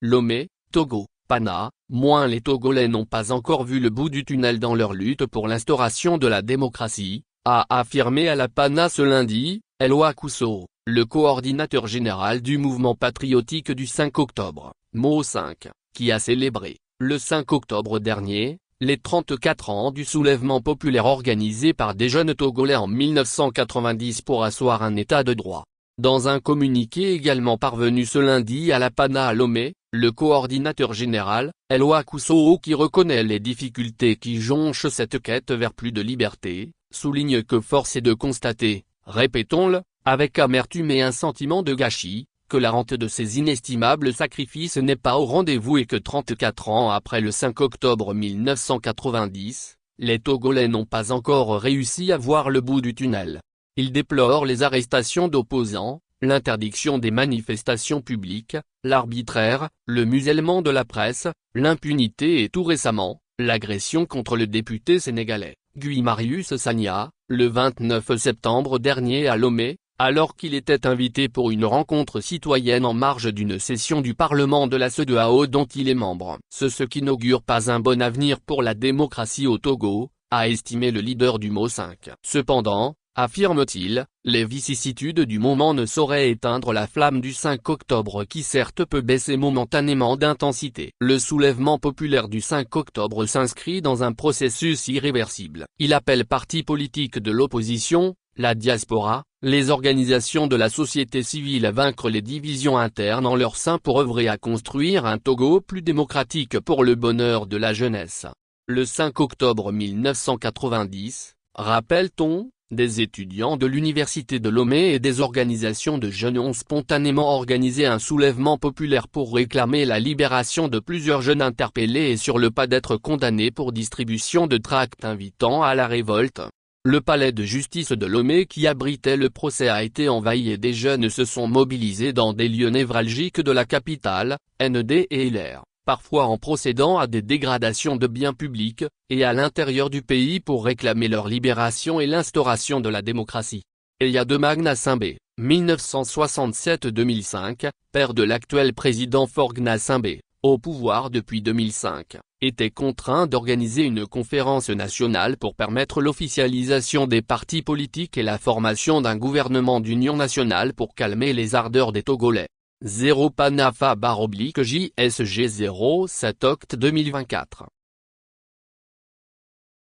Lomé, Togo, Pana, moins les Togolais n'ont pas encore vu le bout du tunnel dans leur lutte pour l'instauration de la démocratie, a affirmé à la Pana ce lundi, Eloi Cousso, le coordinateur général du mouvement patriotique du 5 octobre, Mo5, qui a célébré, le 5 octobre dernier, les 34 ans du soulèvement populaire organisé par des jeunes Togolais en 1990 pour asseoir un état de droit. Dans un communiqué également parvenu ce lundi à la Pana à Lomé, le coordinateur général, Eloi Cousso, qui reconnaît les difficultés qui jonchent cette quête vers plus de liberté, souligne que force est de constater, répétons-le, avec amertume et un sentiment de gâchis, que la rente de ces inestimables sacrifices n'est pas au rendez-vous et que 34 ans après le 5 octobre 1990, les Togolais n'ont pas encore réussi à voir le bout du tunnel. Il déplore les arrestations d'opposants, l'interdiction des manifestations publiques, l'arbitraire, le musellement de la presse, l'impunité et tout récemment, l'agression contre le député sénégalais, Guy Marius Sagna, le 29 septembre dernier à Lomé, alors qu'il était invité pour une rencontre citoyenne en marge d'une session du Parlement de la CEDEAO dont il est membre. Ce qui n'augure pas un bon avenir pour la démocratie au Togo, a estimé le leader du Mo5. Cependant, affirme-t-il, les vicissitudes du moment ne sauraient éteindre la flamme du 5 octobre qui certes peut baisser momentanément d'intensité. Le soulèvement populaire du 5 octobre s'inscrit dans un processus irréversible. Il appelle partis politiques de l'opposition, la diaspora, les organisations de la société civile à vaincre les divisions internes en leur sein pour œuvrer à construire un Togo plus démocratique pour le bonheur de la jeunesse. Le 5 octobre 1990, rappelle-t-on, des étudiants de l'université de Lomé et des organisations de jeunes ont spontanément organisé un soulèvement populaire pour réclamer la libération de plusieurs jeunes interpellés et sur le pas d'être condamnés pour distribution de tracts invitant à la révolte. Le palais de justice de Lomé qui abritait le procès a été envahi et des jeunes se sont mobilisés dans des lieux névralgiques de la capitale, ND et LR, parfois en procédant à des dégradations de biens publics, et à l'intérieur du pays pour réclamer leur libération et l'instauration de la démocratie. Eyade Magna Simbé, 1967-2005, père de l'actuel président Forgna Simbé, au pouvoir depuis 2005, était contraint d'organiser une conférence nationale pour permettre l'officialisation des partis politiques et la formation d'un gouvernement d'union nationale pour calmer les ardeurs des Togolais. 0 Panafa /JSG 07 oct 2024